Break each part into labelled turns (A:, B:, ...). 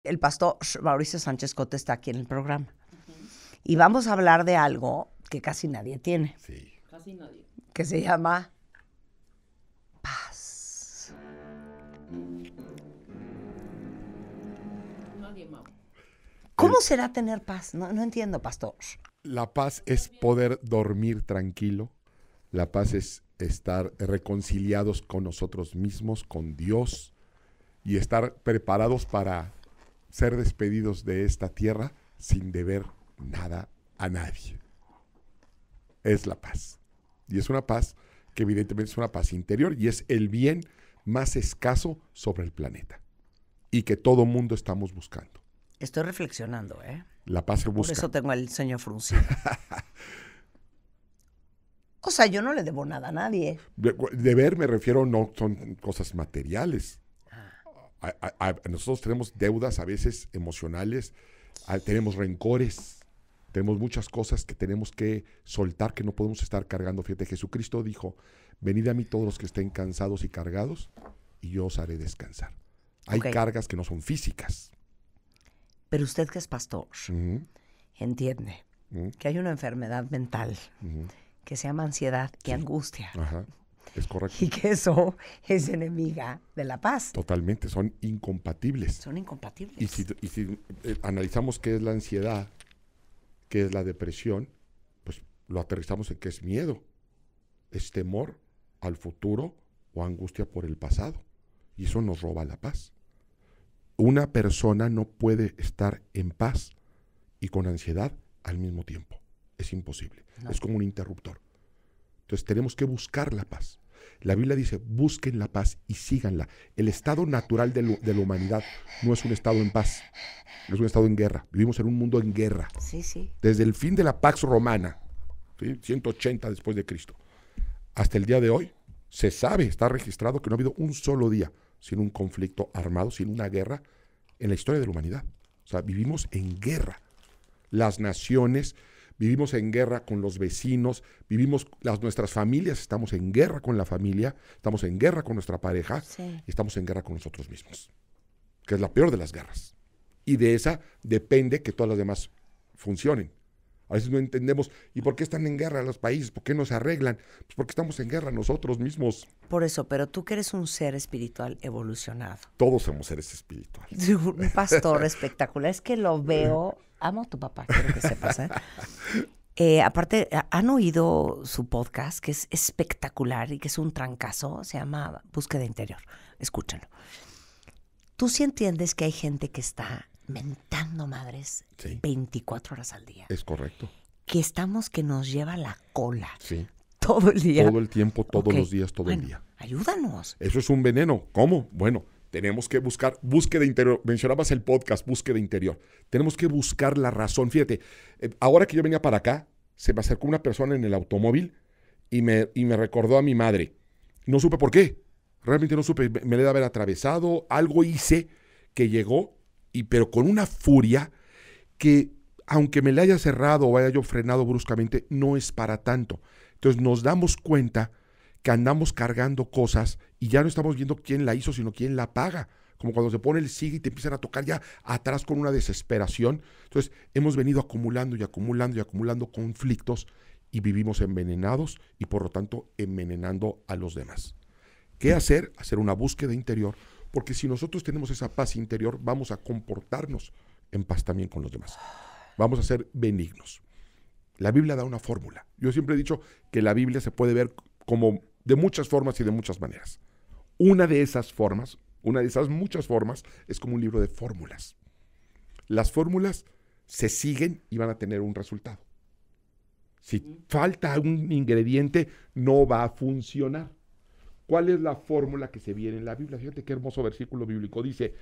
A: El pastor Mauricio Sánchez Cote está aquí en el programa. Y vamos a hablar de algo que casi nadie tiene.
B: Sí.
C: Casi nadie.
A: Que se llama paz.
C: Nadie, mamá.
A: ¿Cómo será tener paz? No entiendo, pastor.
B: La paz es poder dormir tranquilo. La paz es estar reconciliados con nosotros mismos, con Dios, y estar preparados para ser despedidos de esta tierra sin deber nada a nadie. Es la paz. Y es una paz que evidentemente es una paz interior y es el bien más escaso sobre el planeta y que todo mundo estamos buscando.
A: Estoy reflexionando, ¿eh?
B: La paz se
A: Por
B: busca.
A: eso tengo el ceño fruncido. O sea, yo no le debo nada a nadie.
B: Deber me refiero, no son cosas materiales. Nosotros tenemos deudas a veces emocionales, tenemos rencores, tenemos muchas cosas que tenemos que soltar, que no podemos estar cargando. Fíjate, Jesucristo dijo, venid a mí todos los que estén cansados y cargados, y yo os haré descansar. Hay cargas que no son físicas.
A: Pero usted que es pastor, entiende que hay una enfermedad mental que se llama ansiedad y angustia.
B: Ajá, es correcto.
A: Y que eso es enemiga de la paz.
B: Totalmente, son incompatibles.
A: Son incompatibles.
B: Y si analizamos qué es la ansiedad, qué es la depresión, pues lo aterrizamos en qué es miedo. Es temor al futuro o angustia por el pasado. Y eso nos roba la paz. Una persona no puede estar en paz y con ansiedad al mismo tiempo. Es imposible. No. Es como un interruptor. Entonces tenemos que buscar la paz. La Biblia dice, busquen la paz y síganla. El estado natural de la humanidad no es un estado en paz, no es un estado en guerra. Vivimos en un mundo en guerra.
A: Sí, sí.
B: Desde el fin de la Pax Romana, ¿sí? 180 después de Cristo, hasta el día de hoy, se sabe, está registrado que no ha habido un solo día sin un conflicto armado, sin una guerra en la historia de la humanidad. O sea, vivimos en guerra. Las naciones, vivimos en guerra con los vecinos, nuestras familias, estamos en guerra con la familia, estamos en guerra con nuestra pareja, y estamos en guerra con nosotros mismos, que es la peor de las guerras. Y de esa depende que todas las demás funcionen. A veces no entendemos, ¿y por qué están en guerra los países? ¿Por qué no se arreglan? Pues porque estamos en guerra nosotros mismos.
A: Por eso, pero tú que eres un ser espiritual evolucionado.
B: Todos somos seres espirituales.
A: Un pastor espectacular. Es que lo veo. Amo a tu papá, quiero que sepas, ¿eh? Aparte, ¿han oído su podcast? Que es espectacular y que es un trancazo. Se llama Búsqueda Interior. Escúchenlo. Tú sí entiendes que hay gente que está mentando madres 24 horas al día.
B: Es correcto.
A: Que nos lleva la cola.
B: Sí.
A: Todo el día.
B: Todo el tiempo, todos los días, todo el día.
A: Ayúdanos.
B: Eso es un veneno. ¿Cómo? Bueno, tenemos que buscar búsqueda interior. Mencionabas el podcast, búsqueda interior. Tenemos que buscar la razón. Fíjate, ahora que yo venía para acá, se me acercó una persona en el automóvil y me recordó a mi madre. No supe por qué. Realmente no supe. Me le debe haber atravesado. Algo hice que llegó, pero con una furia que, aunque me le haya cerrado o haya yo frenado bruscamente, no es para tanto. Entonces nos damos cuenta que andamos cargando cosas y ya no estamos viendo quién la hizo, sino quién la paga. Como cuando se pone el sigue y te empiezan a tocar ya atrás con una desesperación. Entonces hemos venido acumulando y acumulando y acumulando conflictos y vivimos envenenados y por lo tanto envenenando a los demás. ¿Qué hacer? Hacer una búsqueda interior, porque si nosotros tenemos esa paz interior, vamos a comportarnos en paz también con los demás. Vamos a ser benignos. La Biblia da una fórmula. Yo siempre he dicho que la Biblia se puede ver como de muchas formas y de muchas maneras. Una de esas muchas formas, es como un libro de fórmulas. Las fórmulas se siguen y van a tener un resultado. Si falta un ingrediente, no va a funcionar. ¿Cuál es la fórmula que se viene en la Biblia? Fíjate qué hermoso versículo bíblico. Dice,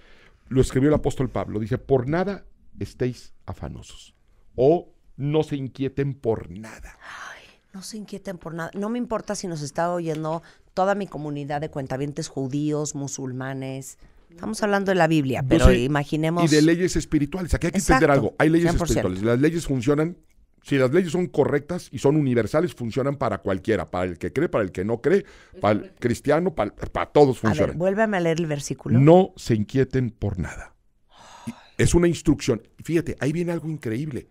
B: lo escribió el apóstol Pablo, dice, por nada estéis afanosos o no se inquieten por nada.
A: Ay, no se inquieten por nada. No me importa si nos está oyendo toda mi comunidad de cuentavientes judíos, musulmanes. Estamos hablando de la Biblia, pero imaginemos...
B: Y de leyes espirituales. Aquí hay que entender algo. Hay leyes 100%. Espirituales. Las leyes funcionan... Si las leyes son correctas y son universales, funcionan para cualquiera, para el que cree, para el que no cree, para el cristiano, para todos funcionan.
A: A ver, vuélveme a leer el versículo.
B: No se inquieten por nada. Es una instrucción. Fíjate, ahí viene algo increíble.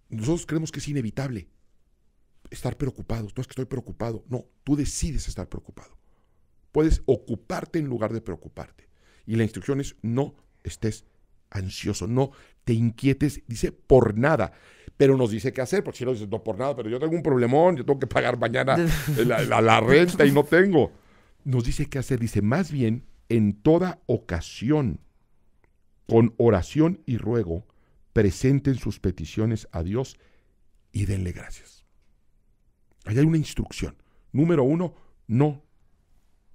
B: Nosotros creemos que es inevitable estar preocupados. No es que estoy preocupado. No, tú decides estar preocupado. Puedes ocuparte en lugar de preocuparte. Y la instrucción es: no estés ansioso, no te inquietes, dice, por nada. Pero nos dice qué hacer, porque si no dices, no por nada, pero yo tengo un problemón, yo tengo que pagar mañana la renta y no tengo. Nos dice qué hacer, dice, más bien, en toda ocasión, con oración y ruego, presenten sus peticiones a Dios y denle gracias. Ahí hay una instrucción. Número 1, no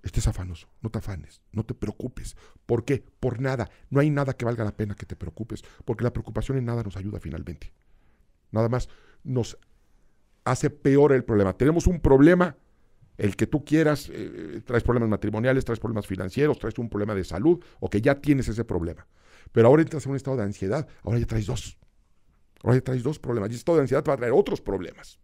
B: estés afanoso, no te afanes, no te preocupes. ¿Por qué? Por nada. No hay nada que valga la pena que te preocupes, porque la preocupación en nada nos ayuda finalmente. Nada más nos hace peor el problema. Tenemos un problema, el que tú quieras, traes problemas matrimoniales, traes problemas financieros, traes un problema de salud, o que ya tienes ese problema. Pero ahora entras en un estado de ansiedad, ahora ya traes dos. Ahora ya traes dos problemas. Y ese estado de ansiedad va a traer otros problemas.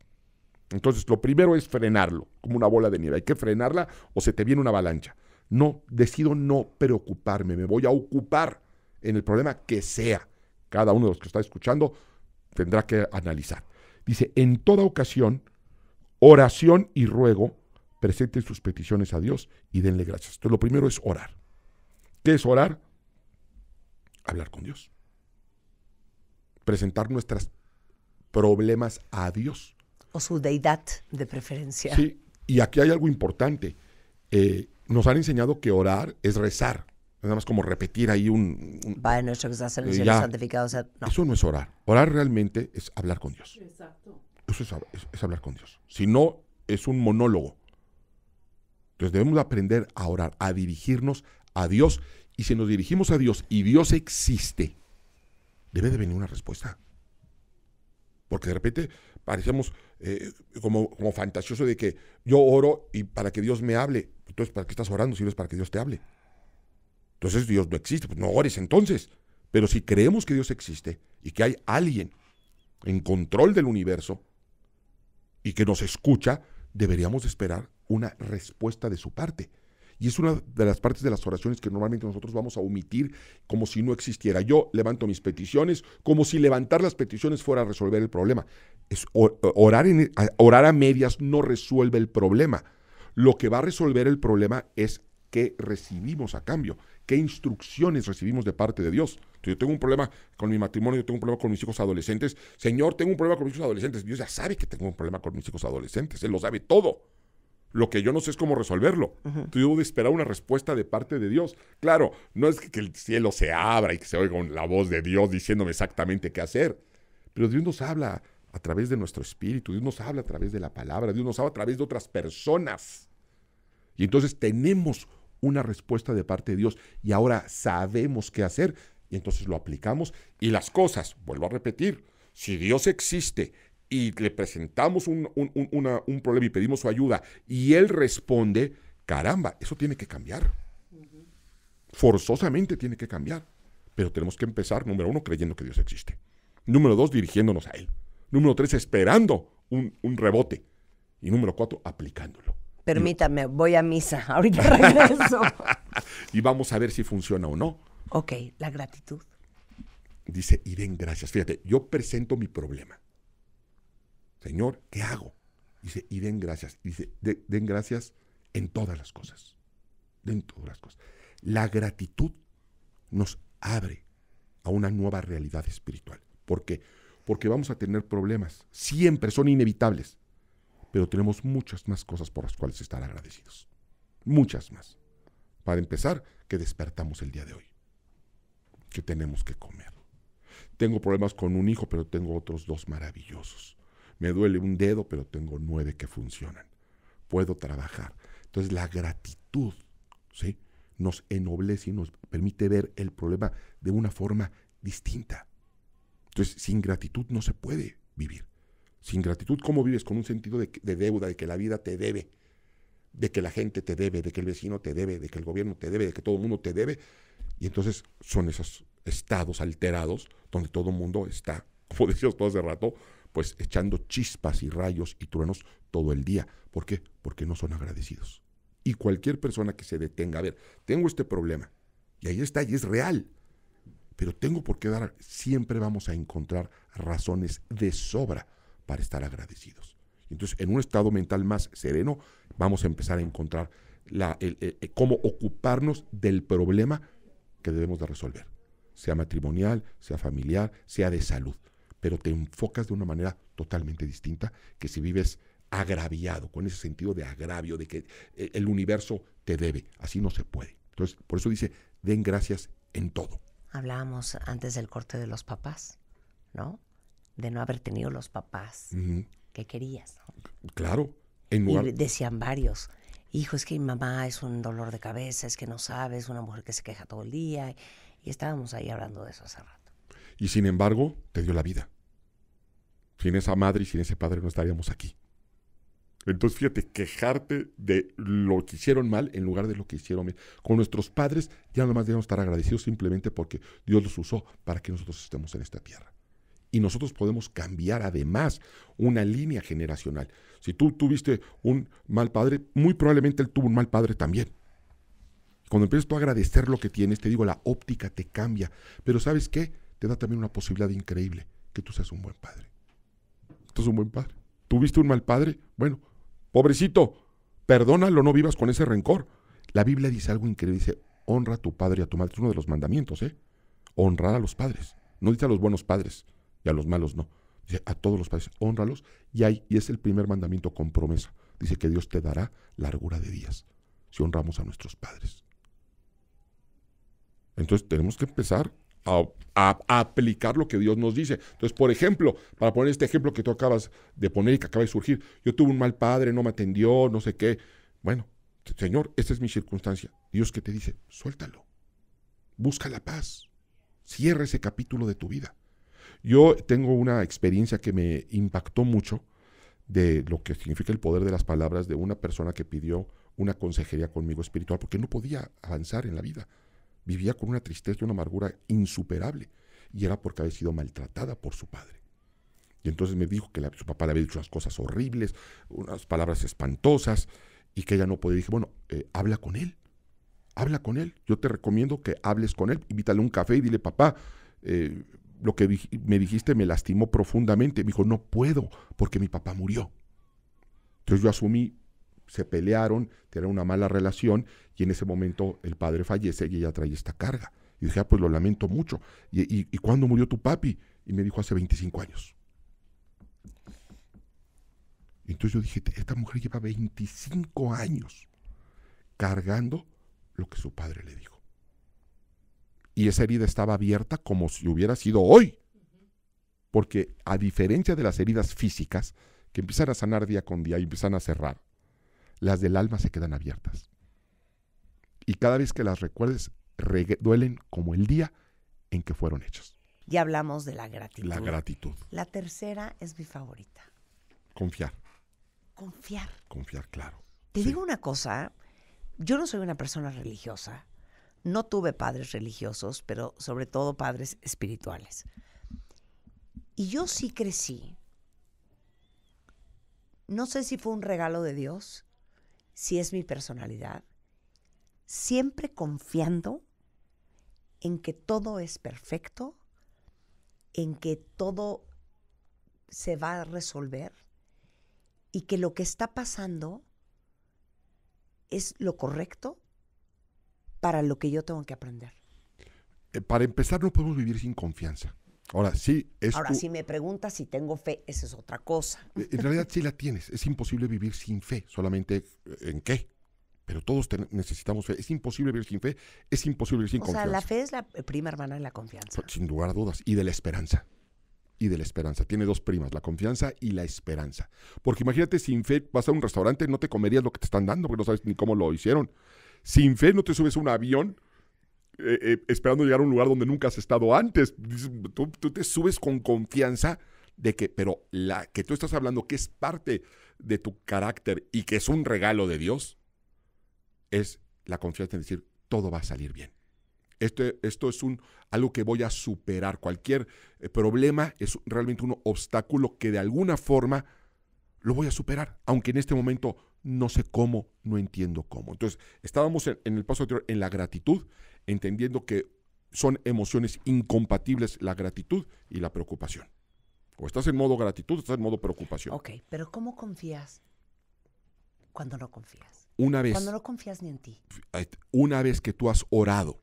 B: Entonces, lo primero es frenarlo, como una bola de nieve. Hay que frenarla o se te viene una avalancha. No, decido no preocuparme, me voy a ocupar en el problema que sea. Cada uno de los que está escuchando tendrá que analizar. Dice, en toda ocasión, oración y ruego, presenten sus peticiones a Dios y denle gracias. Entonces, lo primero es orar. ¿Qué es orar? Hablar con Dios. Presentar nuestros problemas a Dios.
A: O su deidad, de preferencia.
B: Sí, y aquí hay algo importante. Nos han enseñado que orar es rezar. Nada más como repetir ahí
A: Padre nuestro que estás en el cielo, santificado sea. No.
B: Eso no es orar. Orar realmente es hablar con Dios.
C: Exacto.
B: Eso es hablar con Dios. Si no, es un monólogo. Entonces debemos aprender a orar, a dirigirnos a Dios. Y si nos dirigimos a Dios y Dios existe, debe de venir una respuesta. Porque de repente parecemos como fantasioso de que yo oro y para que Dios me hable. Entonces, ¿para qué estás orando si no es para que Dios te hable? Entonces Dios no existe, pues no ores entonces. Pero si creemos que Dios existe y que hay alguien en control del universo y que nos escucha, deberíamos esperar una respuesta de su parte. Y es una de las partes de las oraciones que normalmente nosotros vamos a omitir como si no existiera. Yo levanto mis peticiones como si levantar las peticiones fuera a resolver el problema. Orar a medias no resuelve el problema. Lo que va a resolver el problema es qué recibimos a cambio, qué instrucciones recibimos de parte de Dios. Entonces, yo tengo un problema con mi matrimonio, yo tengo un problema con mis hijos adolescentes. Señor, tengo un problema con mis hijos adolescentes. Dios ya sabe que tengo un problema con mis hijos adolescentes. Él lo sabe todo. Lo que yo no sé es cómo resolverlo. Entonces, yo debo de esperar una respuesta de parte de Dios. Claro, no es que el cielo se abra y que se oiga la voz de Dios diciéndome exactamente qué hacer. Pero Dios nos habla a través de nuestro espíritu, Dios nos habla a través de la palabra, Dios nos habla a través de otras personas. Y entonces tenemos una respuesta de parte de Dios y ahora sabemos qué hacer y entonces lo aplicamos y las cosas, vuelvo a repetir, si Dios existe y le presentamos un problema y pedimos su ayuda y Él responde, caramba, eso tiene que cambiar. Forzosamente tiene que cambiar. Pero tenemos que empezar, número 1, creyendo que Dios existe. Número 2, dirigiéndonos a Él. Número 3, esperando un rebote. Y número 4, aplicándolo.
A: Permítame, voy a misa. Ahorita regreso.
B: Y vamos a ver si funciona o no.
A: Ok, la gratitud.
B: Dice, y den gracias. Fíjate, yo presento mi problema. Señor, ¿qué hago? Dice, y den gracias. Dice, den gracias en todas las cosas. En todas las cosas. La gratitud nos abre a una nueva realidad espiritual. ¿Por qué? Porque vamos a tener problemas. Siempre son inevitables. Pero tenemos muchas más cosas por las cuales estar agradecidos. Muchas más. Para empezar, que despertamos el día de hoy. Que tenemos que comer. Tengo problemas con un hijo, pero tengo otros 2 maravillosos. Me duele un dedo, pero tengo 9 que funcionan. Puedo trabajar. Entonces la gratitud, ¿sí?, nos ennoblece y nos permite ver el problema de una forma distinta. Entonces, sin gratitud no se puede vivir. Sin gratitud, ¿cómo vives? Con un sentido de deuda, de que la vida te debe, de que la gente te debe, de que el vecino te debe, de que el gobierno te debe, de que todo el mundo te debe. Y entonces son esos estados alterados donde todo el mundo está, como decíamos todo hace rato, pues echando chispas y rayos y truenos todo el día. ¿Por qué? Porque no son agradecidos. Y cualquier persona que se detenga, a ver, tengo este problema, y ahí está, y es real. pero tengo por qué dar, siempre vamos a encontrar razones de sobra para estar agradecidos. Entonces, en un estado mental más sereno, vamos a empezar a encontrar cómo ocuparnos del problema que debemos de resolver, sea matrimonial, sea familiar, sea de salud, pero te enfocas de una manera totalmente distinta que si vives agraviado, con ese sentido de agravio, de que el universo te debe. Así no se puede. Entonces, por eso dice, den gracias en todo.
A: Hablábamos antes del corte de los papás, ¿no? De no haber tenido los papás que querías, ¿no?
B: Claro.
A: Y decían varios, hijo, es que mi mamá es un dolor de cabeza, es que no sabes, una mujer que se queja todo el día. Y estábamos ahí hablando de eso hace rato.
B: Y sin embargo, te dio la vida. Sin esa madre y sin ese padre no estaríamos aquí. Entonces, fíjate, quejarte de lo que hicieron mal en lugar de lo que hicieron bien. Con nuestros padres ya nomás debemos estar agradecidos simplemente porque Dios los usó para que nosotros estemos en esta tierra. Y nosotros podemos cambiar además una línea generacional. Si tú tuviste un mal padre, muy probablemente él tuvo un mal padre también. Cuando empiezas tú a agradecer lo que tienes, te digo, la óptica te cambia. Pero ¿sabes qué? Te da también una posibilidad increíble, que tú seas un buen padre. Tú eres un buen padre. ¿Tuviste un mal padre? Bueno, pobrecito, perdónalo, no vivas con ese rencor. La Biblia dice algo increíble, dice, honra a tu padre y a tu madre. Es uno de los mandamientos, honrar a los padres. No dice a los buenos padres y a los malos no. Dice a todos los padres, hónralos. Y es el primer mandamiento con promesa. Dice que Dios te dará largura de días si honramos a nuestros padres. Entonces tenemos que empezar a aplicar lo que Dios nos dice. Entonces, por ejemplo, para poner este ejemplo que tú acabas de poner y que acaba de surgir, yo tuve un mal padre, no me atendió, no sé qué. Bueno, Señor, esta es mi circunstancia. Dios, ¿qué te dice? Suéltalo. Busca la paz. Cierra ese capítulo de tu vida. Yo tengo una experiencia que me impactó mucho de lo que significa el poder de las palabras de una persona que pidió una consejería conmigo espiritual porque no podía avanzar en la vida. Vivía con una tristeza y una amargura insuperable y era porque había sido maltratada por su padre. Y entonces me dijo que su papá le había dicho unas cosas horribles, unas palabras espantosas y que ella no podía. Dije, bueno, habla con él. Yo te recomiendo que hables con él, invítale a un café y dile, papá, lo que me dijiste me lastimó profundamente. Me dijo, no puedo porque mi papá murió. Entonces yo asumí, se pelearon, tenían una mala relación y en ese momento el padre fallece y ella trae esta carga. Y dije, pues lo lamento mucho. ¿Y cuándo murió tu papi? Y me dijo, hace 25 años. Y entonces yo dije, esta mujer lleva 25 años cargando lo que su padre le dijo. Y esa herida estaba abierta como si hubiera sido hoy. Porque a diferencia de las heridas físicas, que empiezan a sanar día con día y empiezan a cerrar, las del alma se quedan abiertas. Y cada vez que las recuerdes, duelen como el día en que fueron hechas.
A: Ya hablamos de la gratitud.
B: La gratitud.
A: La tercera es mi favorita.
B: Confiar.
A: Confiar,
B: claro.
A: Te digo una cosa, yo no soy una persona religiosa. No tuve padres religiosos, pero sobre todo padres espirituales. Y yo sí crecí. No sé si fue un regalo de Dios, si es mi personalidad, siempre confiando en que todo es perfecto, en que todo se va a resolver y que lo que está pasando es lo correcto para lo que yo tengo que aprender.
B: Para empezar, no podemos vivir sin confianza. Ahora, sí,
A: si me preguntas si tengo fe, esa es otra cosa.
B: En realidad sí la tienes. Es imposible vivir sin fe. Solamente ¿en qué? Pero todos necesitamos fe. Es imposible vivir sin fe. Es imposible vivir sin confianza.
A: O sea, la fe es la prima hermana de la confianza.
B: Sin lugar a dudas. Y de la esperanza. Tiene dos primas, la confianza y la esperanza. Porque imagínate, sin fe, vas a un restaurante, no te comerías lo que te están dando, porque no sabes ni cómo lo hicieron. Sin fe no te subes a un avión esperando llegar a un lugar donde nunca has estado antes. Tú te subes con confianza de que, pero la que tú estás hablando, que es parte de tu carácter y que es un regalo de Dios, es la confianza en decir, todo va a salir bien. Esto es algo que voy a superar. Cualquier problema es realmente un obstáculo que de alguna forma lo voy a superar, aunque en este momento no sé cómo, no entiendo cómo. Entonces, estábamos en el paso anterior en la gratitud, entendiendo que son emociones incompatibles la gratitud y la preocupación. O estás en modo gratitud o estás en modo preocupación.
A: Ok, pero ¿cómo confías cuando no confías?
B: Una vez,
A: Cuando no confías ni en ti.
B: una vez que tú has orado,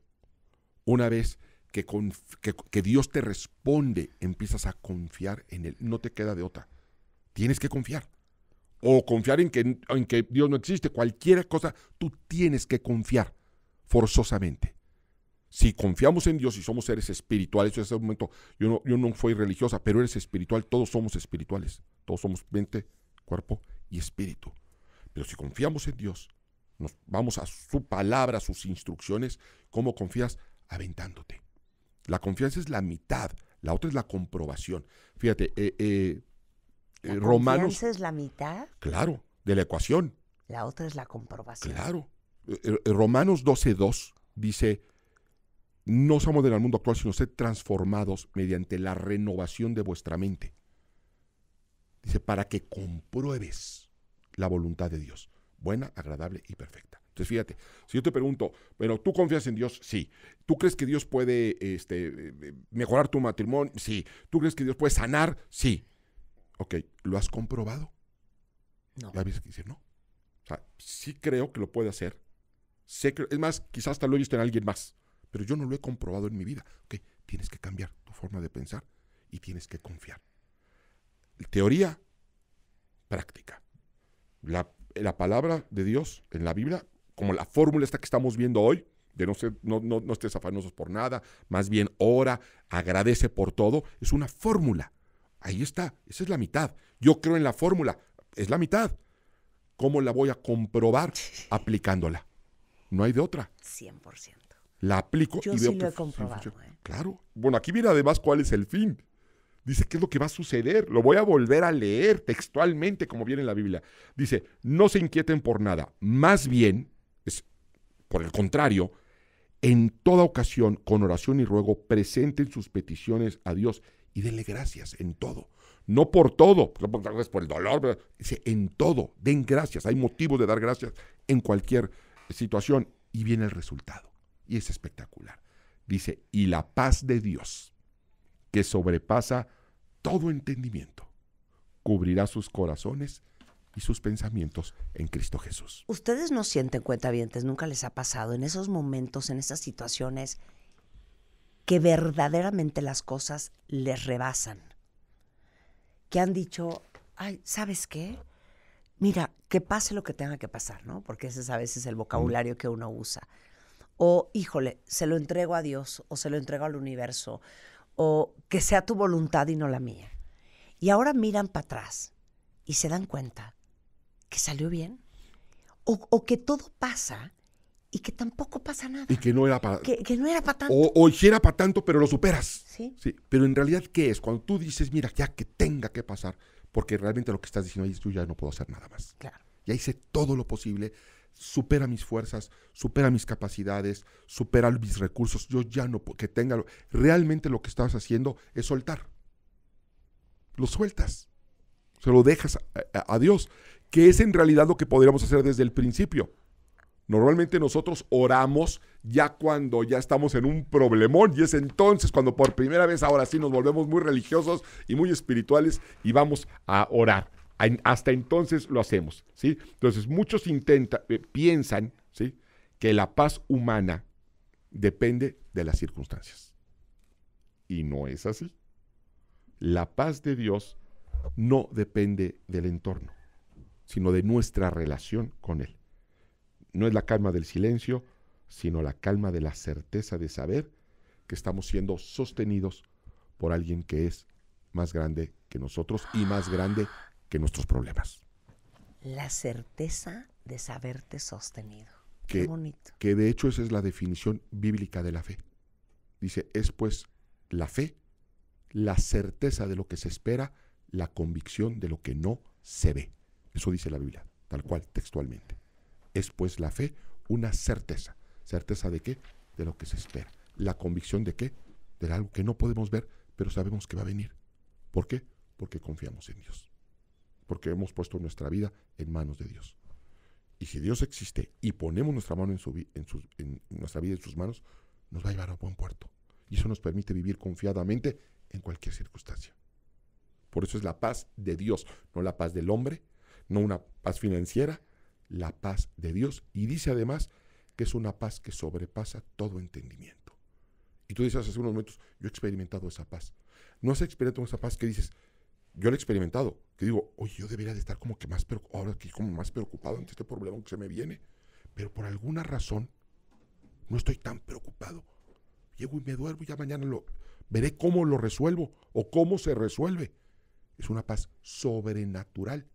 B: una vez que Dios te responde, empiezas a confiar en Él. No te queda de otra. Tienes que confiar. O confiar en que Dios no existe. Cualquier cosa, tú tienes que confiar forzosamente. Si confiamos en Dios y somos seres espirituales, en ese momento yo no fui religiosa, pero eres espiritual, todos somos espirituales. Todos somos mente, cuerpo y espíritu. Pero si confiamos en Dios, nos vamos a su palabra, a sus instrucciones. ¿Cómo confías? Aventándote. La confianza es la mitad, la otra es la comprobación. Fíjate,
A: ¿La
B: Romanos...
A: confianza es la mitad?
B: Claro, de la ecuación.
A: La otra es la comprobación.
B: Claro. Romanos 12:2 dice, no somos del mundo actual, sino sed transformados mediante la renovación de vuestra mente. Dice, para que compruebes la voluntad de Dios, buena, agradable y perfecta. Entonces, fíjate, si yo te pregunto, bueno, ¿tú confías en Dios? Sí. ¿Tú crees que Dios puede mejorar tu matrimonio? Sí. ¿Tú crees que Dios puede sanar? Sí. Ok, ¿lo has comprobado?
A: No.
B: Y a veces dice, no. O sea, sí creo que lo puede hacer. Sé que, es más, quizás hasta lo he visto en alguien más, pero yo no lo he comprobado en mi vida. Ok, tienes que cambiar tu forma de pensar y tienes que confiar. Teoría, práctica. La palabra de Dios en la Biblia, como la fórmula esta que estamos viendo hoy, de no estés afanosos por nada, más bien ora, agradece por todo, es una fórmula. Ahí está, esa es la mitad. Yo creo en la fórmula, es la mitad. ¿Cómo la voy a comprobar? Aplicándola. No hay de otra.
A: 100%.
B: La aplico
A: Yo
B: y
A: sí
B: veo
A: lo
B: que
A: he comprobado.
B: funciona. Claro. Bueno, aquí viene además cuál es el fin. Dice qué es lo que va a suceder. Lo voy a volver a leer textualmente como viene en la Biblia. Dice, no se inquieten por nada. Más bien, por el contrario, en toda ocasión, con oración y ruego, presenten sus peticiones a Dios y denle gracias en todo. No por todo, tal vez por el dolor, pero dice en todo, den gracias. Hay motivos de dar gracias en cualquier situación y viene el resultado. Y es espectacular. Dice, y la paz de Dios, que sobrepasa todo entendimiento, cubrirá sus corazones y sus pensamientos en Cristo Jesús.
A: Ustedes no sienten, cuentavientes, nunca les ha pasado en esos momentos, en esas situaciones, que verdaderamente las cosas les rebasan. Que han dicho, ay, ¿sabes qué? Mira, que pase lo que tenga que pasar, ¿no? Porque ese es a veces el vocabulario que uno usa. O, híjole, se lo entrego a Dios, o se lo entrego al universo, o que sea tu voluntad y no la mía. Y ahora miran para atrás y se dan cuenta que salió bien. O que todo pasa y que tampoco pasa nada.
B: Y que no era para...
A: Que no era para tanto.
B: O si era para tanto, pero lo superas.
A: ¿Sí?
B: Sí. Pero en realidad, ¿qué es? Cuando tú dices, mira, ya que tenga que pasar, porque realmente lo que estás diciendo ahí es, yo ya no puedo hacer nada más.
A: Claro.
B: Ya hice todo lo posible, supera mis fuerzas, supera mis capacidades, supera mis recursos, yo ya no puedo, que tenga... Realmente lo que estás haciendo es soltar. Lo sueltas. Se lo dejas a Dios, que es en realidad lo que podríamos hacer desde el principio. Normalmente nosotros oramos ya cuando ya estamos en un problemón y es entonces cuando por primera vez ahora sí nos volvemos muy religiosos y muy espirituales y vamos a orar. Hasta entonces lo hacemos, ¿sí? Entonces muchos piensan, ¿sí?, que la paz humana depende de las circunstancias. Y no es así. La paz de Dios no depende del entorno, sino de nuestra relación con Él. No es la calma del silencio, sino la calma de la certeza de saber que estamos siendo sostenidos por alguien que es más grande que nosotros y más grande que nuestros problemas.
A: La certeza de saberte sostenido. Qué bonito.
B: Que de hecho esa es la definición bíblica de la fe. Dice, es pues la fe, la certeza de lo que se espera, la convicción de lo que no se ve. Eso dice la Biblia, tal cual, textualmente. Es pues la fe una certeza. ¿Certeza de qué? De lo que se espera. ¿La convicción de qué? De algo que no podemos ver, pero sabemos que va a venir. ¿Por qué? Porque confiamos en Dios. Porque hemos puesto nuestra vida en manos de Dios. Y si Dios existe y ponemos nuestra mano nuestra vida en sus manos, nos va a llevar a buen puerto. Y eso nos permite vivir confiadamente en cualquier circunstancia. Por eso es la paz de Dios, no la paz del hombre, no una paz financiera, la paz de Dios. Y dice además que es una paz que sobrepasa todo entendimiento. Y tú dices hace unos momentos, yo he experimentado esa paz. No has experimentado esa paz que dices, yo la he experimentado, que digo, oye, yo debería de estar como que más preocupado, ahora que como más preocupado ante este problema que se me viene. Pero por alguna razón no estoy tan preocupado. Llego y me duermo y ya mañana veré cómo lo resuelvo o cómo se resuelve. Es una paz sobrenatural.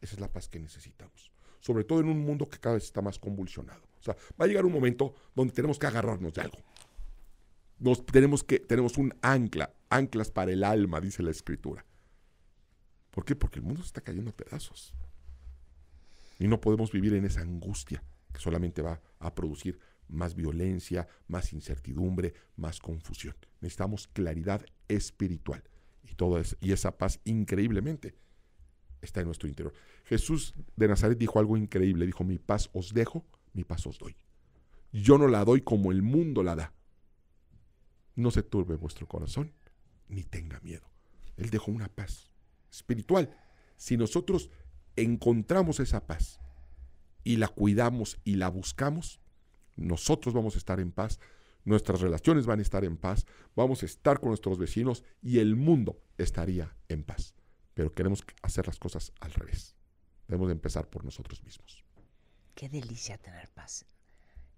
B: Esa es la paz que necesitamos. Sobre todo en un mundo que cada vez está más convulsionado. O sea, va a llegar un momento donde tenemos que agarrarnos de algo. Tenemos un anclas para el alma, dice la Escritura. ¿Por qué? Porque el mundo se está cayendo a pedazos. Y no podemos vivir en esa angustia que solamente va a producir más violencia, más incertidumbre, más confusión. Necesitamos claridad espiritual. Y esa paz increíblemente está en nuestro interior. Jesús de Nazaret dijo algo increíble. Dijo, mi paz os dejo, mi paz os doy. Yo no la doy como el mundo la da. No se turbe vuestro corazón, ni tenga miedo. Él dejó una paz espiritual. Si nosotros encontramos esa paz y la cuidamos y la buscamos, nosotros vamos a estar en paz, nuestras relaciones van a estar en paz, vamos a estar con nuestros vecinos y el mundo estaría en paz. Pero queremos hacer las cosas al revés. Debemos de empezar por nosotros mismos.
A: Qué delicia tener paz.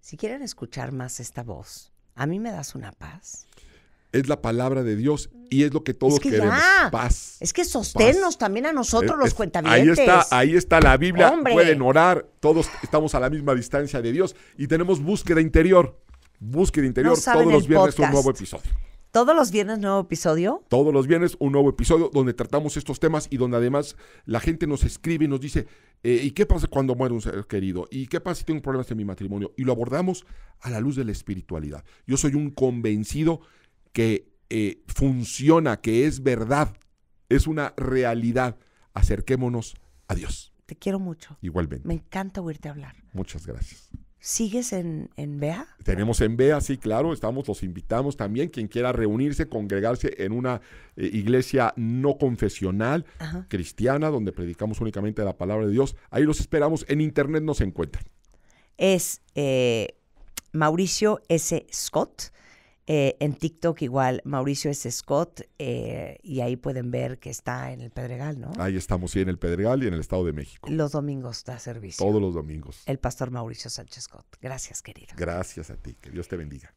A: Si quieren escuchar más esta voz, a mí me das una paz.
B: Es la palabra de Dios y es lo que todos queremos. Paz.
A: Es que sosténnos también a nosotros los cuentavientes.
B: Ahí está la Biblia.
A: ¡Hombre!
B: Pueden orar. Todos estamos a la misma distancia de Dios y tenemos búsqueda interior. Búsqueda interior. Todos los viernes un nuevo episodio.
A: ¿Todos los viernes nuevo episodio?
B: Todos los viernes un nuevo episodio donde tratamos estos temas y donde además la gente nos escribe y nos dice, ¿y qué pasa cuando muere un ser querido? ¿Y qué pasa si tengo problemas en mi matrimonio? Y lo abordamos a la luz de la espiritualidad. Yo soy un convencido que funciona, que es verdad, es una realidad. Acerquémonos a Dios.
A: Te quiero mucho.
B: Igualmente.
A: Me encanta oírte hablar.
B: Muchas gracias.
A: ¿Sigues en BEA?
B: Tenemos en BEA, sí, claro, los invitamos también, quien quiera reunirse, congregarse en una iglesia no confesional, cristiana, donde predicamos únicamente la palabra de Dios. Ahí los esperamos, en internet nos encuentran.
A: Es Mauricio S. Scott, en TikTok igual, Mauricio S. Scott, y ahí pueden ver que está en el Pedregal, ¿no?
B: Ahí estamos, sí, en el Pedregal y en el Estado de México.
A: Los domingos da servicio.
B: Todos los domingos.
A: El pastor Mauricio Sánchez Scott. Gracias, querido.
B: Gracias a ti, que Dios te bendiga.